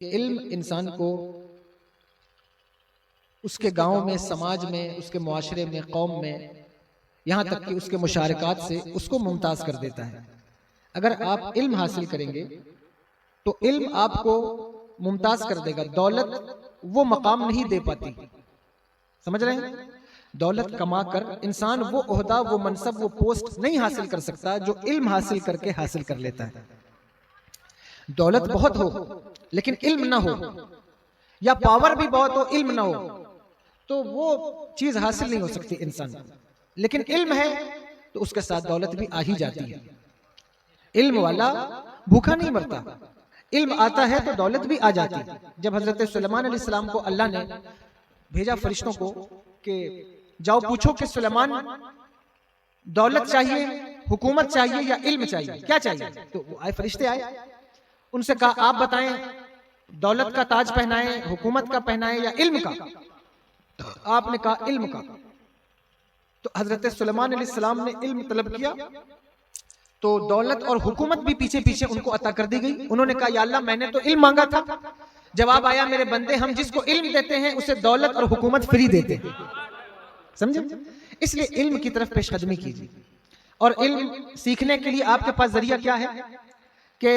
علم انسان کو اس کے گاؤں میں، سماج میں، اس کے معاشرے میں، قوم میں، یہاں تک کہ اس کے مشارکات سے اس کو ممتاز کر دیتا ہے۔ اگر آپ علم حاصل کریں گے تو علم آپ کو ممتاز کر دے گا۔ دولت وہ مقام نہیں دے پاتی، سمجھ رہے ہیں؟ دولت کما کر انسان وہ عہدہ، وہ منصب، وہ پوسٹ نہیں حاصل کر سکتا جو علم حاصل کر کے حاصل کر لیتا ہے۔ دولت بہت ہو لیکن علم نہ ہو، یا پاور بھی بہت ہو علم نہ ہو، تو وہ چیز حاصل نہیں ہو سکتی انسان۔ لیکن علم ہے تو اس کے ساتھ دولت بھی آ ہی جاتی ہے۔ علم والا بھوکا نہیں مرتا، علم آتا ہے تو دولت بھی آ جاتی ہے۔ جب حضرت سلیمان علیہ السلام کو اللہ نے بھیجا فرشتوں کو کہ جاؤ پوچھو کہ سلیمان دولت چاہیے، حکومت چاہیے یا علم چاہیے، کیا چاہیے؟ تو وہ آئے، فرشتے آئے، ان سے کہا آپ بتائیں دولت کا تاج پہنائیں، حکومت کا پہنائیں یا علم کا؟ آپ نے کہا علم کا۔ تو حضرت سلیمان علیہ السلام نے علم طلب کیا تو دولت اور حکومت بھی پیچھے پیچھے ان کو عطا کر دی گئی۔ انہوں نے کہا یا اللہ میں نے تو علم مانگا تھا، جواب آیا میرے بندے ہم جس کو علم دیتے ہیں اسے دولت اور حکومت فری دیتے ہیں، سمجھے؟ اس لیے علم کی طرف پیش قدمی کیجیے۔ اور علم سیکھنے کے لیے آپ کے پاس ذریعہ کیا ہے کہ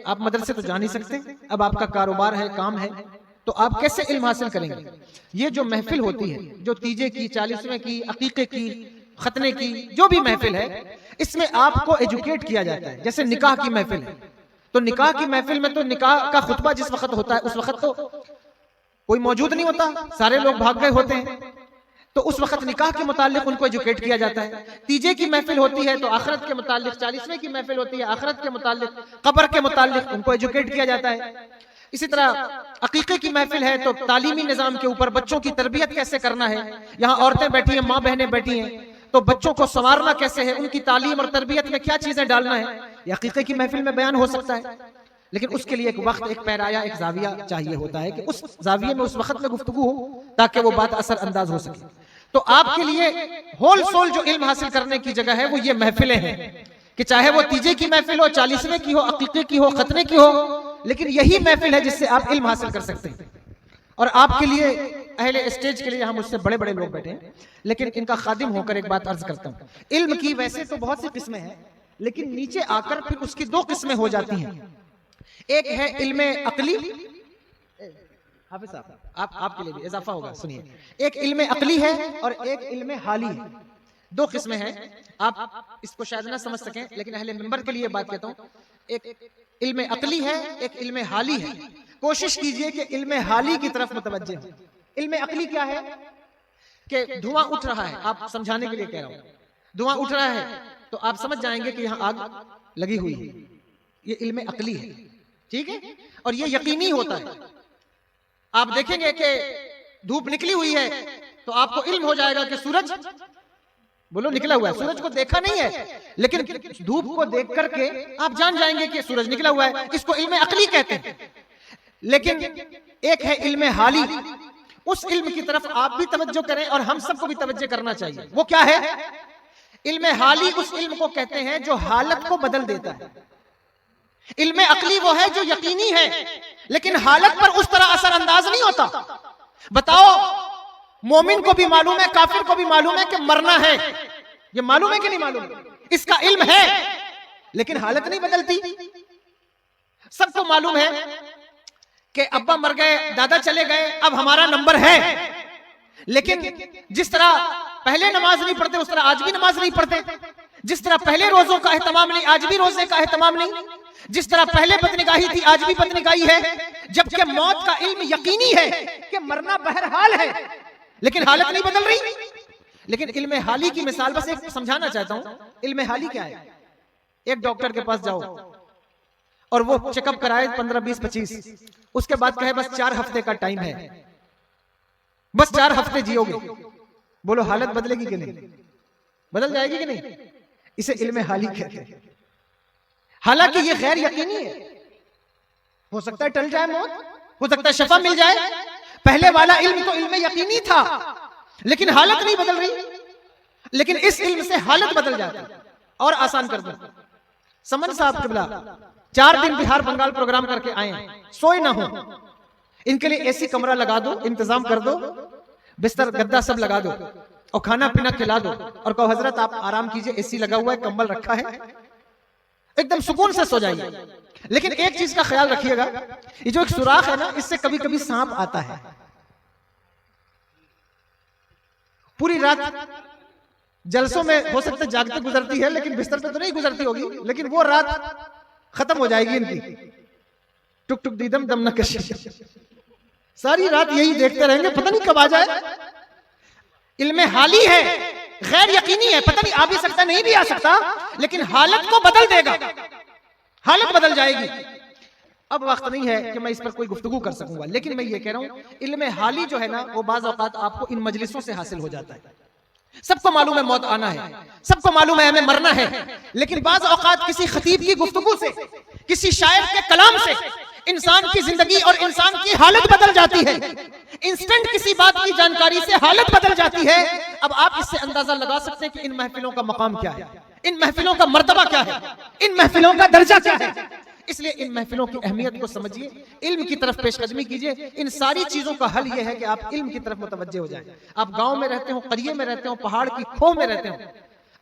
آپ مدرسے تو جا نہیں سکتے، اب آپ کا کاروبار ہے، کام ہے، تو آپ کیسے علم حاصل کریں گے؟ یہ جو محفل ہوتی ہے، جو تیجے کی، 40ویں کی، عقیقے کی، ختنے کی، جو بھی محفل ہے، اس میں آپ کو ایجوکیٹ کیا جاتا ہے۔ جیسے نکاح کی محفل ہے تو نکاح کی محفل میں تو نکاح کا خطبہ جس وقت ہوتا ہے اس وقت تو کوئی موجود نہیں ہوتا، سارے لوگ بھاگ گئے ہوتے ہیں، تو اس وقت نکاح کے متعلق ان کو ایجوکیٹ کیا جاتا ہے۔ تیجے کی محفل ہوتی ہے تو آخرت کے متعلق، 40ویں کی محفل ہوتی ہے آخرت کے متعلق، قبر کے متعلق ان کو ایجوکیٹ کیا جاتا ہے۔ اسی طرح عقیقے کی محفل ہے تو تعلیمی نظام کے اوپر بچوں کی تربیت کیسے کرنا ہے، یہاں عورتیں بیٹھی ہیں، ماں بہنیں بیٹھی ہیں، تو بچوں کو سنوارنا کیسے ہے، ان کی تعلیم اور تربیت میں کیا چیزیں ڈالنا ہے، یہ عقیقے کی محفل میں بیان ہو سکتا ہے۔ لیکن اس کے لیے ایک وقت، ایک پیرایا، ایک زاویہ چاہیے ہوتا ہے کہ اس زاویے میں اس وقت میں گفتگو ہو تاکہ وہ بات اثر انداز ہو سکے۔ تو آپ کے لیے ہول سول جو علم حاصل کرنے کی جگہ ہے وہ یہ محفلیں ہیں، کہ چاہے وہ تیجے کی محفل ہو، 40ویں کی ہو، عقیقے کی ہو، ختنے کی ہو، لیکن یہی محفل ہے جس سے آپ علم حاصل کر سکتے ہیں۔ اور آپ کے لیے اہل اسٹیج کے لیے یہاں مجھ سے بڑے بڑے لوگ بیٹھے ہیں، لیکن ان کا خادم ہو کر ایک بات عرض کرتا ہوں۔ علم کی ویسے تو بہت سی قسمیں ہیں، لیکن نیچے آ کر پھر اس کی دو قسمیں ہو جاتی ہیں۔ ایک ہے علم عقلی، حافظ صاحب آپ کے لیے بھی اضافہ ہوگا، سنیے، ایک علم عقلی ہے اور ایک علم حالی ہے، دو قسمیں ہیں۔ آپ اس کو شاید نہ سمجھ سکیں لیکن اہل منبر کے لیے بات کہتا ہوں، ایک علم عقلی ہے، ایک علم حالی ہے۔ کوشش کیجئے کہ علم حالی کی طرف متوجہ ہوں۔ علم عقلی کیا ہے کہ دھواں اٹھ رہا ہے، آپ سمجھانے کے لیے کہہ رہا ہوں، دھواں اٹھ رہا ہے تو آپ سمجھ جائیں گے کہ یہاں آگ لگی ہوئی ہے، یہ علم عقلی ہے، ٹھیک ہے؟ اور یہ یقینی ہوتا ہے۔ آپ دیکھیں گے کہ دھوپ نکلی ہوئی ہے تو آپ کو علم ہو جائے گا کہ سورج بولو نکلا ہوا ہے، سورج کو دیکھا نہیں ہے لیکن دھوپ کو دیکھ کر کے آپ جان جائیں گے کہ سورج نکلا ہوا ہے، اس کو علم عقلی کہتے ہیں۔ لیکن ایک ہے علم حالی، اس علم کی طرف آپ بھی توجہ کریں اور ہم سب کو بھی توجہ کرنا چاہیے۔ وہ کیا ہے؟ علم حالی اس علم کو کہتے ہیں جو حالت کو بدل دیتا ہے۔ علم عقلی وہ ہے جو یقینی ہے لیکن حالت پر اس طرح اثر انداز نہیں ہوتا۔ بتاؤ، مومن کو بھی معلوم ہے، کافر کو بھی معلوم ہے کہ مرنا ہے، یہ معلوم ہے کہ نہیں معلوم؟ اس کا علم ہے لیکن حالت نہیں بدلتی۔ سب کو معلوم ہے کہ ابا مر گئے، دادا چلے گئے، اب ہمارا نمبر ہے، لیکن جس طرح پہلے نماز نہیں پڑھتے اس طرح آج بھی نماز نہیں پڑھتے، جس طرح پہلے روزوں کا اہتمام نہیں آج بھی روزے کا اہتمام نہیں، جس طرح پہلے بدنگاہی تھی آج بھی بدنگاہی ہے، جبکہ موت کا علم یقینی ہے کہ مرنا بہرحال ہے لیکن حالت نہیں بدل رہی۔ لیکن علم حالی کی مثال بس ایک سمجھانا چاہتا ہوں۔ علم حالی کیا ہے؟ ایک ڈاکٹر کے پاس جاؤ اور وہ چیک اپ کرائے 15 20 25، اس کے بعد کہے بس 4 ہفتے کا ٹائم ہے، بس 4 ہفتے جیو گے، بولو حالت بدلے گی کہ نہیں؟ بدل جائے گی کہ نہیں؟ اسے علم حالی کہتے ہیں۔ حالانکہ یہ غیر یقینی ہے، ہو سکتا ہے ٹل جائے موت، ہو سکتا ہے شفا مل جائے، پہلے والا علم تو علم یقینی تھا لیکن حالت نہیں بدل رہی، لیکن اس علم سے حالت بدل جاتی۔ اور آسان کر دیں، سمن صاحب قبلہ 4 دن بہار بنگال پروگرام کر کے آئے ہیں، سوئے نہ ہوں، ان کے لیے ایسی کمرہ لگا دو، انتظام کر دو، بستر گدا سب لگا دو اور کھانا پینا کھلا دو اور کہو حضرت آپ آرام کیجئے، اے سی لگا ہوا ہے، کمبل رکھا ہے، ایک دم سکون سے سو جائیے۔ لیکن ایک چیز کا خیال رکھیے گا، یہ جو ایک سوراخ ہے نا، اس سے کبھی کبھی سانپ آتا ہے۔ پوری رات جلسوں میں ہو سکتا ہے جاگتے گزرتی ہے، لیکن بستر پہ تو نہیں گزرتی ہوگی، لیکن وہ رات ختم ہو جائے گی ان کی۔ ٹک ٹک دیدم دم نہ کشی، ساری رات یہی دیکھتے رہیں گے، پتہ نہیں کب آ جائے۔ علم حالی ہے، غیر یقینی ہے، پتہ نہیں آ بھی سکتا نہیں بھی آ سکتا، لیکن حالت کو بدل دے گا، حالت بدل جائے گی۔ اب وقت نہیں ہے کہ میں اس پر کوئی گفتگو کر سکوں گا، لیکن میں یہ کہہ رہا ہوں علم حالی جو ہے نا، وہ بعض اوقات آپ کو ان مجلسوں سے حاصل ہو جاتا ہے۔ سب کو معلوم ہے موت آنا ہے، سب کو معلوم ہے ہمیں مرنا ہے، لیکن بعض اوقات کسی خطیب کی گفتگو سے، کسی شاعر کے کلام سے انسان کی زندگی اور انسان کی حالت بدل جاتی ہے۔ انسٹنٹ کسی بات کی جانکاری سے حالت بدل جاتی ہے۔ اب آپ اس سے اندازہ لگا سکتے ہیں کہ ان محفلوں کا مقام کیا ہے، ان محفلوں کا مرتبہ کیا ہے، ان محفلوں کا درجہ کیا ہے۔ اس لیے ان محفلوں کی اہمیت کو سمجھیے، علم کی طرف پیش قدمی کیجیے۔ ان ساری چیزوں کا حل یہ ہے کہ آپ علم کی طرف متوجہ ہو جائیں۔ آپ گاؤں میں رہتے ہوں، قریے میں رہتے ہوں، پہاڑ کی کھو میں رہتے ہوں،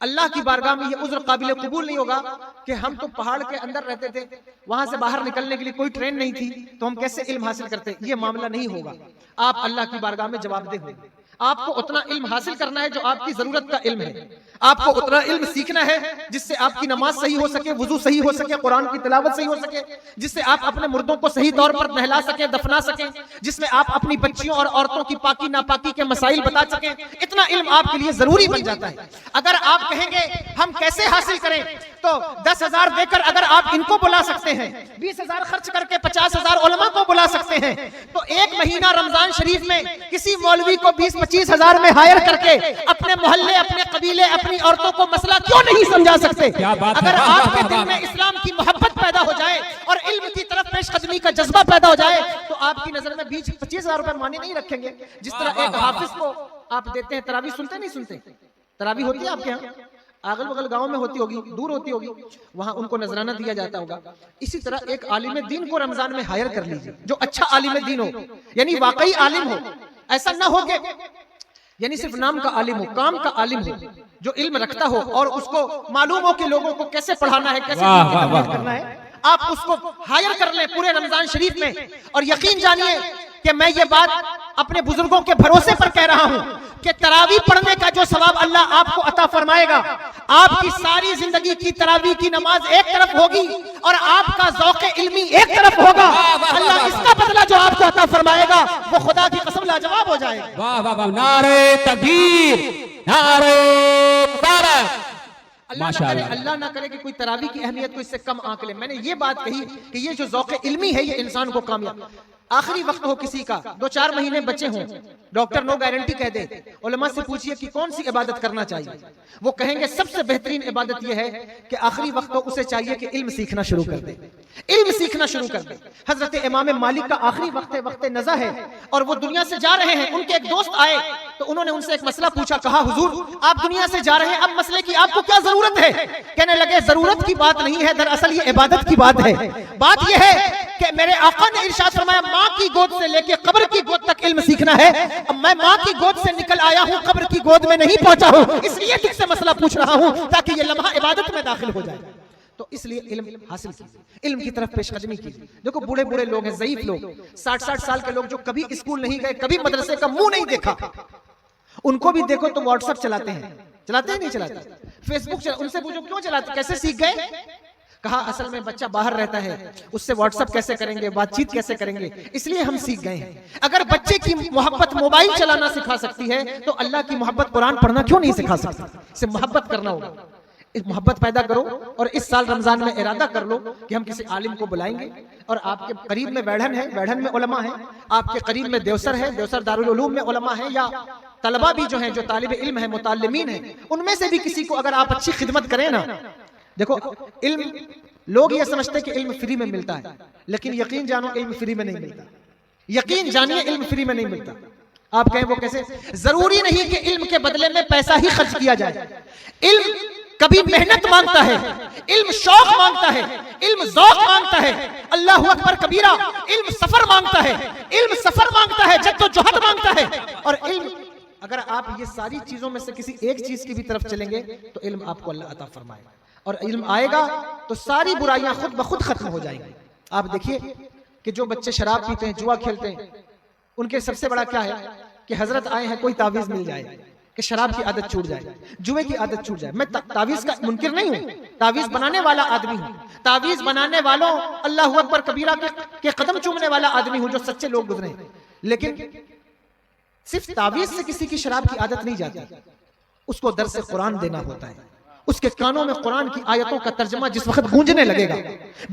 اللہ کی بارگاہ میں یہ عذر قابل قبول نہیں ہوگا کہ ہم تو پہاڑ کے اندر رہتے تھے، وہاں سے باہر نکلنے کے لیے کوئی ٹرین نہیں تھی، تو ہم کیسے علم حاصل کرتے؟ یہ معاملہ نہیں ہوگا۔ آپ اللہ کی بارگاہ میں جواب دہ ہوں گے۔ آپ کو اتنا علم حاصل کرنا ہے جو آپ کی ضرورت کا علم ہے۔ آپ کو اتنا علم سیکھنا ہے جس سے آپ کی نماز صحیح ہو سکے، وضو صحیح ہو سکے، قرآن کی تلاوت صحیح ہو سکے، جس سے آپ اپنے مردوں کو صحیح طور پر نہلا سکیں، دفنا سکیں، جس میں آپ اپنی بچیوں اور عورتوں کی پاکی ناپاکی کے مسائل بتا سکیں۔ اتنا علم آپ کے لیے ضروری بن جاتا ہے۔ اگر آپ کہیں گے ہم کیسے حاصل کریں، تو 10,000 دے کر اگر آپ ان کو بلا سکتے ہیں، 20,000 خرچ کر کے 50,000 علماء کو بلا سکتے ہیں، تو ایک مہینہ رمضان شریف میں کسی مولوی کو 20-25,000 میں ہائر کر کے اپنے محلے، اپنے قبیلے، اپنی عورتوں کو مسئلہ کیوں نہیں سمجھا سکتے؟ اگر آپ کے دل میں اسلام کی محبت پیدا ہو جائے اور علم کی طرف پیش قدمی کا جذبہ پیدا ہو جائے، تو آپ کی نظر میں 20-25,000 روپے معنی نہیں رکھیں گے۔ جس طرح ایک حافظ کو آپ دیتے ہیں، تراویح سنتے نہیں سنتے؟ تراویح ہوتی ہے آپ کے ہاں، اگل بغل گاؤں میں ہوتی ہوگی، دور ہوتی ہوگی، وہاں ان کو نذرانہ دیا جاتا ہوگا۔ اسی طرح ایک عالم دین کو رمضان میں ہائر کر لیجیے، جو اچھا عالم دین ہو، یعنی واقعی عالم ہو۔ ایسا نہ ہو کہ یعنی صرف نام کا عالم ہو، کام کا عالم ہو، جو علم رکھتا ہو اور اس کو معلوم ہو کہ لوگوں کو کیسے پڑھانا ہے، کیسے تبلیغ کرنا ہے۔ آپ اس کو ہائر کر لیں پورے رمضان شریف میں، اور یقین جانیے کہ میں یہ بات اپنے بزرگوں کے بھروسے پر کہہ رہا ہوں کہ تراویح پڑھنے کا جو ثواب اللہ آپ کو عطا فرمائے گا، آپ کی ساری زندگی کی تراویح کی نماز ایک طرف ہوگی اور آپ کا ذوق علمی ایک طرف ہوگا۔ اللہ اس کا بدلہ جو آپ کو عطا فرمائے گا وہ خدا کی قسم لاجواب ہو جائے گا۔ واہ واہ واہ، نعرہ تکبیر، نعرہ مبارک۔ اللہ نہ کرے کہ کوئی تراویح کی اہمیت کو اس سے کم آنک لے۔ میں نے یہ بات کہی کہ یہ جو ذوق علمی ہے یہ انسان کو کامیاب، آخری وقت ہو کسی کا، 2-4 مہینے بچے ہوں، ڈاکٹر نو گارنٹی کہہ دے، علماء سے پوچھئے کہ کون سی عبادت کرنا چاہیے، وہ کہیں گے سب سے بہترین عبادت یہ ہے کہ آخری وقت ہو اسے چاہیے کہ علم سیکھنا شروع کر دے، علم سیکھنا شروع کر دے۔ حضرت امام مالک کا آخری وقت نزا ہے اور وہ دنیا سے جا رہے ہیں۔ ان کے ایک دوست آئے تو انہوں نے ان سے ایک مسئلہ پوچھا، کہا حضور آپ دنیا سے جا رہے ہیں، اب مسئلے کی آپ کو کیا ضرورت ہے؟ کہنے لگے ضرورت کی بات نہیں ہے، دراصل یہ عبادت کی بات ہے۔ بات یہ ہے کہ میرے آقا نے ارشاد فرمایا ماں کی گود سے لے کے قبر کی گود تک علم سیکھنا ہے۔ اب میں ماں کی گود سے نکل آیا ہوں، قبر کی گود میں نہیں پہنچا ہوں، اس لیے تجھ سے مسئلہ پوچھ رہا ہوں تاکہ یہ لمحہ عبادت میں داخل ہو جائے۔ تو اس لیے علم حاصل کیجیے، علم کی طرف پیش قدمی کیجیے۔ دیکھو بوڑھے بوڑھے لوگ ہیں، ضعیف لوگ، 60 سال کے لوگ جو کبھی اسکول نہیں گئے، کبھی مدرسے کا منہ نہیں دیکھا، ان کو بھی دیکھو تو واٹس ایپ چلاتے ہیں، چلاتے ہیں نہیں چلاتے؟ فیس بک ان سے پوچھو کیوں چلاتے، کیسے سیکھ گئے؟ کہا اصل میں بچہ باہر رہتا ہے، اس سے واٹس ایپ کیسے کریں گے، بات چیت کیسے کریں گے، اس لیے ہم سیکھ گئے ہیں۔ اگر بچے کی محبت موبائل چلانا سکھا سکتی ہے تو اللہ کی محبت قرآن پڑھنا کیوں نہیں سکھا سکتی؟ اسے محبت کرنا ہوگا، اس محبت پیدا کرو، اور اس سال رمضان میں ارادہ کر لو کہ ہم کسی عالم کو بلائیں گے، اور آپ کے قریب میں بیڑھن ہے، بیڑھن میں علماء ہیں، آپ کے قریب میں دیوسر ہے، دیوسر دارالعلوم میں علماء ہیں، یا طلبہ بھی جو ہیں جو طالب علم ہیں، متعلمین ہیں، ان میں سے بھی کسی کو اگر آپ اچھی خدمت کریں نا۔ دیکھو علم، لوگ یہ سمجھتے کہ علم فری میں ملتا ہے، لیکن یقین جانو علم فری میں نہیں ملتا، یقین جانیے علم فری میں نہیں ملتا۔ آپ کہیں وہ کیسے؟ ضروری نہیں کہ علم کے بدلے میں پیسہ ہی خرچ کیا جائے، علم کبھی محنت مانگتا ہے، علم شوق مانگتا ہے، علم ذوق مانگتا ہے، اللہ اکبر کبیرہ، علم سفر مانگتا ہے، علم سفر مانگتا ہے، جدوجہد مانگتا ہے. اور علم اگر آپ یہ ساری چیزوں میں سے کسی ایک چیز کی بھی طرف چلیں گے تو علم آپ کو اللہ عطا فرمائے. اور علم آئے گا تو ساری برائیاں خود بخود ختم ہو جائیں گی. آپ دیکھیے کہ جو بچے شراب پیتے ہیں، جوا کھیلتے ہیں، ان کے سب سے بڑا کیا ہے کہ حضرت آئے ہیں کوئی تعویذ مل جائے کہ شراب کی عادت چھوٹ جائے، جوے کی عادت چھوٹ جائے. میں تعویذ کا منکر نہیں ہوں، تعویذ بنانے والا آدمی ہوں، تعویذ بنانے والوں اللہ اکبر کبیرہ کے قدم چومنے والا آدمی ہوں جو سچے لوگ گزرے ہیں. لیکن صرف تعویذ سے کسی کی شراب کی عادت نہیں جاتی، اس کو درس قرآن دینا ہوتا ہے. اس کے کانوں میں قرآن کی آیتوں کا ترجمہ جس وقت گونجنے لگے گا،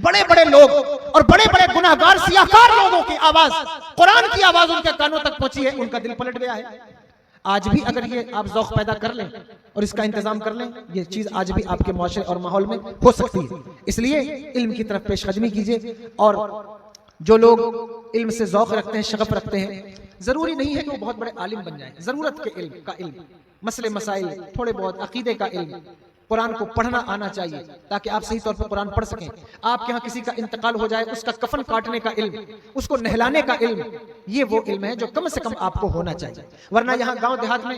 بڑے بڑے لوگ اور بڑے بڑے گناہگار سیاہکار لوگوں کی آواز، قرآن کی آواز ان کے کانوں تک پہنچی ہے، ان کا دل پلٹ گیا ہے. آج بھی اگر یہ آپ ذوق پیدا کر لیں اور اس کا انتظام کر لیں، یہ چیز آج بھی آپ کے معاشرے اور ماحول میں ہو سکتی ہے. اس لیے علم کی طرف پیش قدمی کیجیے. اور جو لوگ علم سے ذوق رکھتے ہیں، شغف رکھتے ہیں، ضروری نہیں ہے کہ وہ بہت بڑے عالم بن جائیں. ضرورت کے علم کا علم، مسئلے مسائل، تھوڑے بہت عقیدے کا علم، قرآن کو پڑھنا آنا چاہیے تاکہ آپ صحیح طور پر قرآن پڑھ سکیں. آپ کے ہاں کسی کا انتقال ہو جائے، اس کا کفن کاٹنے کا علم، اس کو نہلانے کا علم، یہ وہ علم ہے جو کم سے کم آپ کو ہونا چاہیے. ورنہ یہاں گاؤں دیہات میں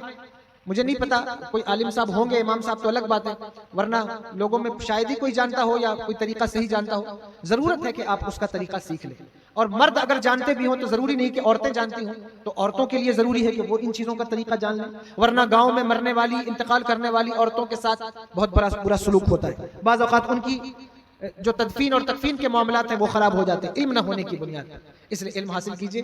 مجھے نہیں پتا، کوئی عالم صاحب ہوں گے، امام صاحب تو الگ بات ہے، ورنہ لوگوں میں شاید ہی کوئی جانتا ہو یا کوئی طریقہ صحیح جانتا ہو. ضرورت ہے کہ آپ اس کا طریقہ سیکھ لیں. اور مرد اگر جانتے بھی ہوں تو ضروری نہیں کہ عورتیں جانتی ہوں، تو عورتوں کے لیے ضروری ہے کہ وہ ان چیزوں کا طریقہ جان لیں. ورنہ گاؤں میں مرنے والی، انتقال کرنے والی عورتوں کے ساتھ بہت بڑا برا سلوک ہوتا ہے. بعض اوقات ان کی جو تدفین اور تکفین کے معاملات ہیں وہ خراب ہو جاتے ہیں علم نہ ہونے کی بنیاد پر. اس لیے علم حاصل کیجئے.